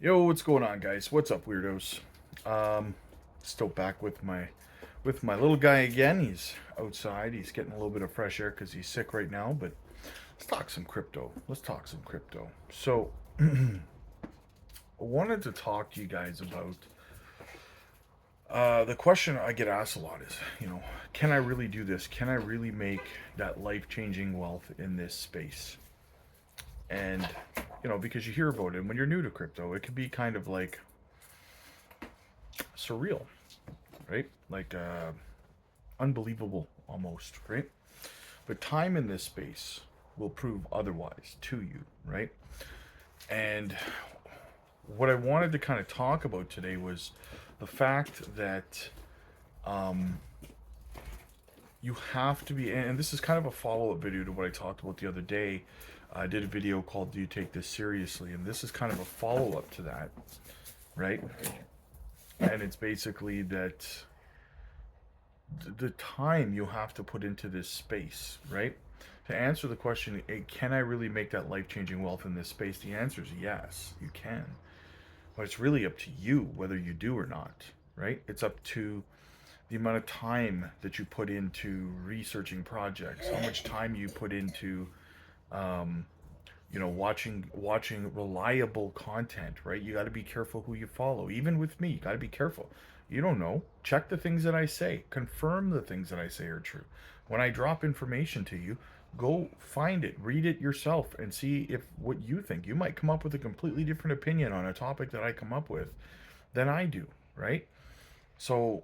Yo, what's going on, guys? What's up, weirdos? Um, Still back with my little guy again. He's outside. He's getting a little bit of fresh air because he's sick right now. But let's talk some crypto. Let's talk some crypto. So, I wanted to talk to you guys about the question I get asked a lot is, can I really do this? Can I really make that life-changing wealth in this space? And because you hear about it, and when you're new to crypto, it can be kind of like surreal, right? Like unbelievable almost, right? But time in this space will prove otherwise to you, right? And what I wanted to kind of talk about today was the fact that um, you have to be, and this is kind of a follow up video to what I talked about the other day. I did a video called Do You Take This Seriously? And this is kind of a follow up to that, right? And it's basically that the time you have to put into this space, right? To answer the question, can I really make that life changing wealth in this space? The answer is yes, you can. But it's really up to you whether you do or not, right? It's up to the amount of time that you put into researching projects, how much time you put into um, watching reliable content, right? You got to be careful who you follow. Even with me, you got to be careful. You don't know. Check the things that I say. Confirm the things that I say are true. When I drop information to you, go find it, read it yourself, and see if what you think. You might come up with a completely different opinion on a topic that I come up with than I do, right? So,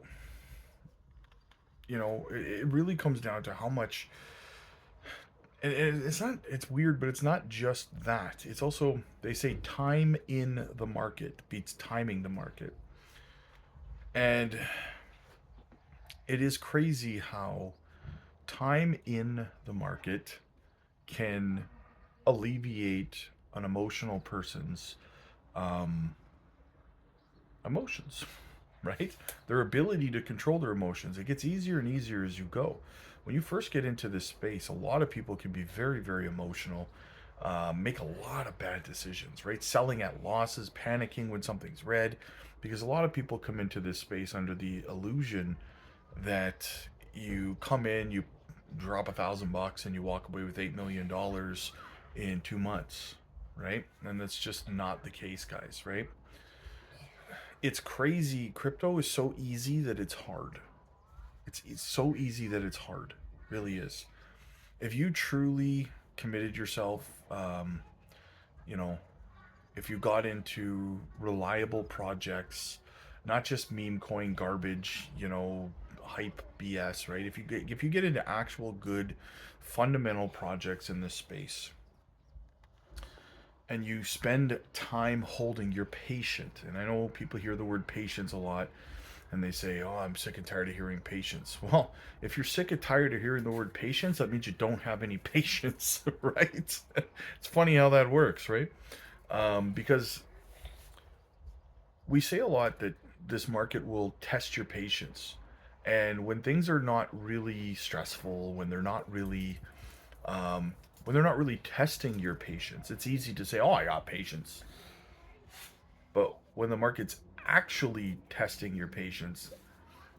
it really comes down to how much. And it's not, it's weird, but it's not just that. It's also, they say time in the market beats timing the market. And it is crazy how time in the market can alleviate an emotional person's um, emotions, right? Their ability to control their emotions. It gets easier and easier as you go. When you first get into this space, a lot of people can be very, very emotional, make a lot of bad decisions, right? Selling at losses, panicking when something's red, because a lot of people come into this space under the illusion that you come in, you drop $1,000 and you walk away with $8 million in 2 months, right? And that's just not the case, guys, right? It's crazy. Crypto is so easy that it's hard. It's so easy that it's hard. It really is. If you truly committed yourself, you know, if you got into reliable projects, not just meme coin garbage, hype BS, right? If you get into actual good fundamental projects in this space, and you spend time holding your patient, and I know people hear the word patience a lot, and they say, "Oh, I'm sick and tired of hearing patience." Well, if you're sick and tired of hearing the word patience, that means you don't have any patience, right? It's funny how that works, right? Because we say a lot that this market will test your patience, and when things are not really stressful, when they're not really testing your patience, it's easy to say, "Oh, I got patience." But when the market's actually testing your patience,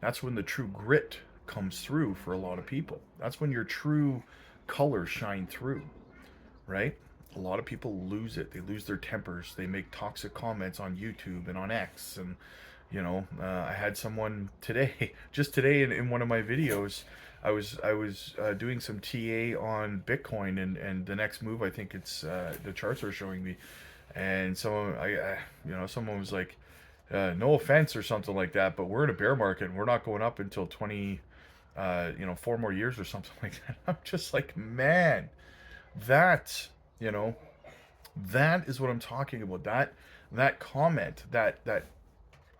that's when the true grit comes through for a lot of people. That's when your true colors shine through, right? A lot of people lose it. They lose their tempers. They make toxic comments on YouTube and on X. And, I had someone today, just today in one of my videos, I was doing some TA on Bitcoin, and the next move, I think it's the charts are showing me, and someone was like, no offense or something like that, but we're in a bear market and we're not going up until 4 more years or something like that. I'm just like, man, that, you know, that is what I'm talking about. That comment, that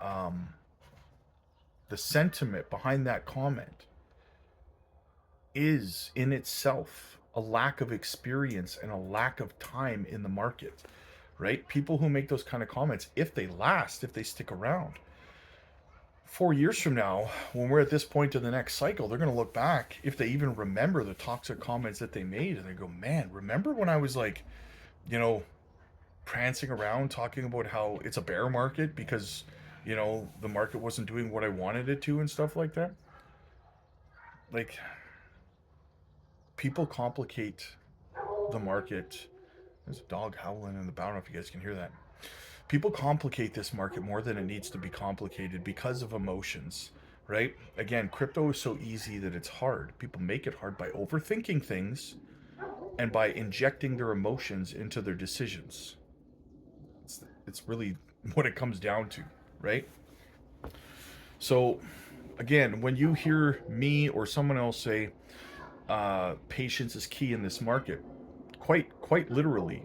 um, the sentiment behind that comment is in itself a lack of experience and a lack of time in the market, right? People who make those kind of comments, if they last, if they stick around, 4 years from now, when we're at this point in the next cycle, they're going to look back, if they even remember the toxic comments that they made, and they go, man, remember when I was like, you know, prancing around talking about how it's a bear market because, you know, the market wasn't doing what I wanted it to and stuff like that. Like, people complicate the market. There's a dog howling in the background. I don't know if you guys can hear that. People complicate this market more than it needs to be complicated because of emotions, right? Again, crypto is so easy that it's hard. People make it hard by overthinking things and by injecting their emotions into their decisions. It's really what it comes down to, right? So, again, when you hear me or someone else say patience is key in this market, quite literally,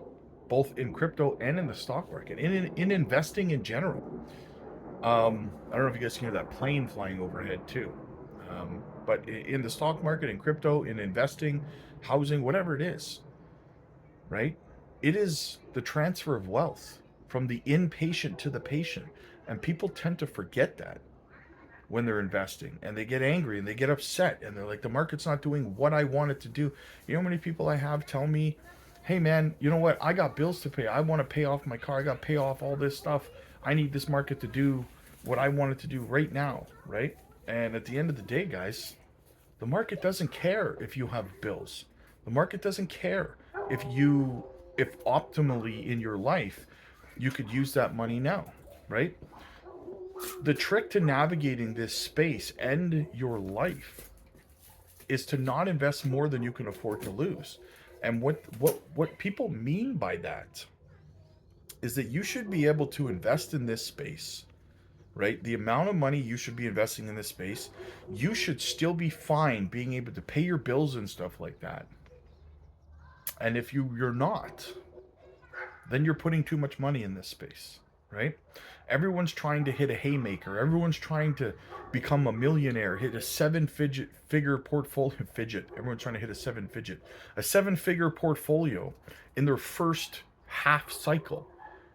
both in crypto and in the stock market, in investing in general. I don't know if you guys can hear that plane flying overhead too. But in the stock market, in crypto, in investing, housing, whatever it is, right? It is the transfer of wealth from the inpatient to the patient. And people tend to forget that when they're investing, and they get angry and they get upset and they're like, the market's not doing what I want it to do. You know how many people I have tell me, hey man, you know what? I got bills to pay. I want to pay off my car. I got to pay off all this stuff. I need this market to do what I want it to do right now, right? And at the end of the day, guys, the market doesn't care if you have bills. The market doesn't care if optimally in your life you could use that money now, right? The trick to navigating this space and your life is to not invest more than you can afford to lose. And what people mean by that is that you should be able to invest in this space, right? The amount of money you should be investing in this space, you should still be fine being able to pay your bills and stuff like that. And if you're not, then you're putting too much money in this space, right? Everyone's trying to hit a haymaker. Everyone's trying to become a millionaire, hit a figure portfolio. Everyone's trying to hit a 7-figure portfolio in their first half cycle,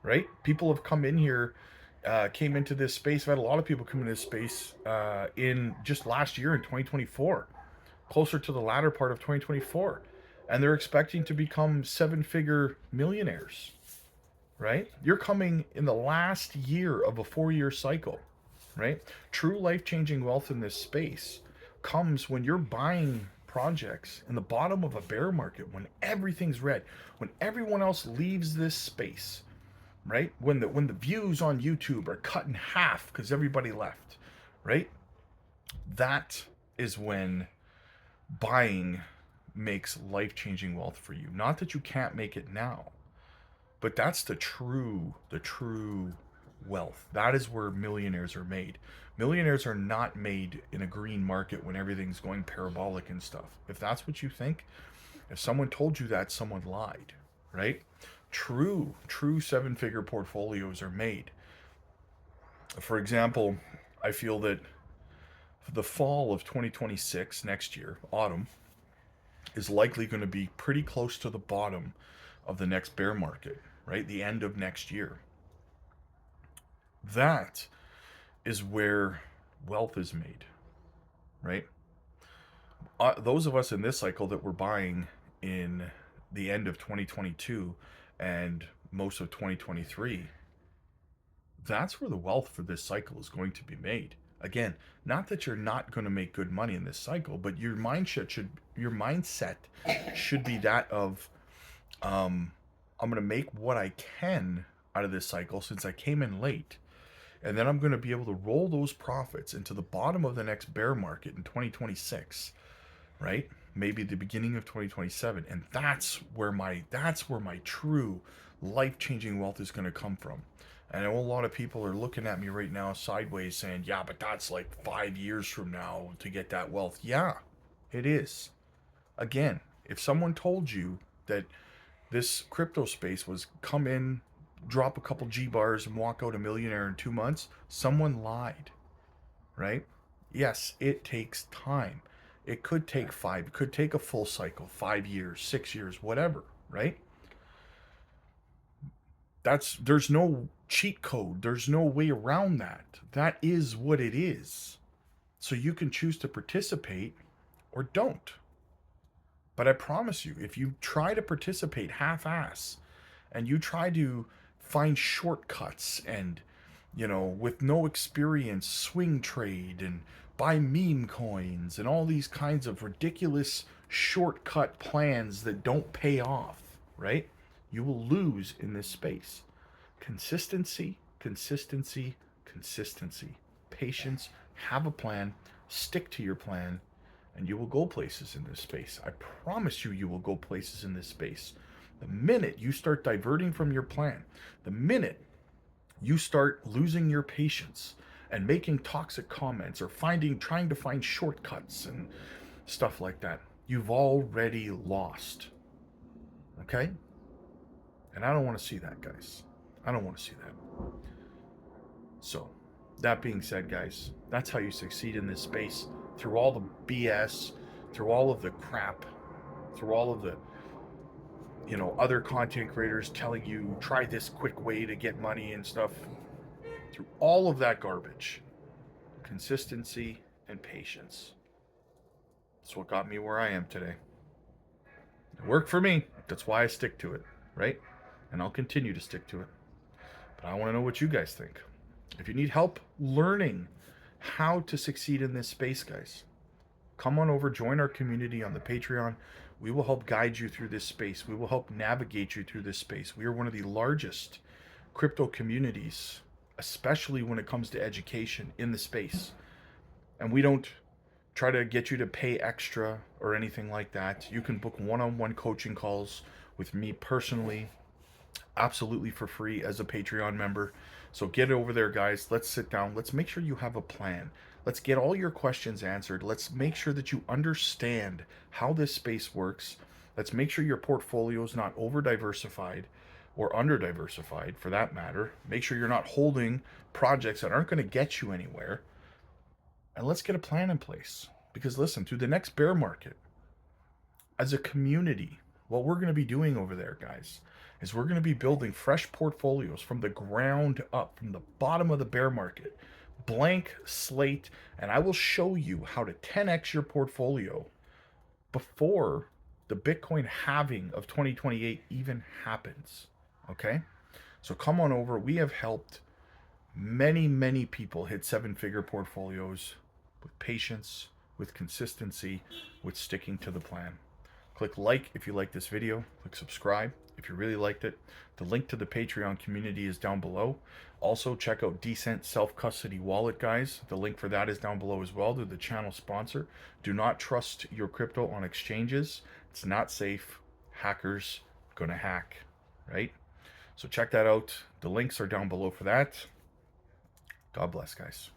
right? People have come in here, came into this space. I've had a lot of people come into this space in just last year in 2024, closer to the latter part of 2024. And they're expecting to become 7-figure millionaires, right? You're coming in the last year of a 4-year cycle, right? True life-changing wealth in this space comes when you're buying projects in the bottom of a bear market, when everything's red, when everyone else leaves this space, right? When the views on YouTube are cut in half because everybody left, right? That is when buying makes life-changing wealth for you. Not that you can't make it now, but that's the true wealth. That is where millionaires are made. Millionaires are not made in a green market when everything's going parabolic and stuff. If that's what you think, if someone told you that, someone lied, right? True 7-figure portfolios are made. For example, I feel that the fall of 2026, next year, autumn, is likely going to be pretty close to the bottom of the next bear market, right? The end of next year. That is where wealth is made, right? Those of us in this cycle that were buying in the end of 2022 and most of 2023, that's where the wealth for this cycle is going to be made. Again, not that you're not going to make good money in this cycle, but your mindset should be that of I'm going to make what I can out of this cycle since I came in late, and then I'm going to be able to roll those profits into the bottom of the next bear market in 2026, right? Maybe the beginning of 2027, and that's where my true life-changing wealth is going to come from. And I know a lot of people are looking at me right now sideways saying, yeah, but that's like 5 years from now to get that wealth. Yeah, it is. Again, if someone told you that this crypto space was come in, drop a couple G bars and walk out a millionaire in 2 months, someone lied, right? Yes, it takes time. It could take it could take a full cycle, 5 years, 6 years, whatever, right? There's no cheat code. There's no way around that. That is what it is. So you can choose to participate or don't. But I promise you, if you try to participate half-ass and you try to find shortcuts and, with no experience, swing trade and buy meme coins and all these kinds of ridiculous shortcut plans that don't pay off, right? You will lose in this space. Consistency, consistency, consistency. Patience, have a plan, stick to your plan, and you will go places in this space. I promise you, you will go places in this space. The minute you start diverting from your plan, the minute you start losing your patience and making toxic comments or trying to find shortcuts and stuff like that, you've already lost. Okay? And I don't want to see that, guys. I don't want to see that. So, that being said, guys, that's how you succeed in this space, through all the BS, through all of the crap, through all of the other content creators telling you try this quick way to get money and stuff. Through all of that garbage, consistency and patience. That's what got me where I am today. It worked for me. That's why I stick to it, right? And I'll continue to stick to it. But I want to know what you guys think. If you need help learning how to succeed in this space, guys, come on over, join our community on the Patreon. We will help guide you through this space. We will help navigate you through this space. We are one of the largest crypto communities, especially when it comes to education in the space. And we don't try to get you to pay extra or anything like that. You can book one-on-one coaching calls with me personally, absolutely for free as a Patreon member. So get over there, guys. Let's sit down. Let's make sure you have a plan. Let's get all your questions answered. Let's make sure that you understand how this space works. Let's make sure your portfolio is not over diversified or under diversified, for that matter. Make sure you're not holding projects that aren't going to get you anywhere. And let's get a plan in place. Because listen, through the next bear market, as a community, what we're going to be doing over there, guys, is we're going to be building fresh portfolios from the ground up, from the bottom of the bear market, blank slate, and I will show you how to 10x your portfolio before the Bitcoin halving of 2028 even happens. Okay? So come on over. We have helped many, many people hit seven-figure portfolios with patience, with consistency, with sticking to the plan. Click like if you like this video. Click subscribe if you really liked it. The link to the Patreon community is down below. Also, check out Decent Self-Custody Wallet, guys. The link for that is down below as well. They're the channel sponsor. Do not trust your crypto on exchanges. It's not safe. Hackers gonna hack, right? So check that out. The links are down below for that. God bless, guys.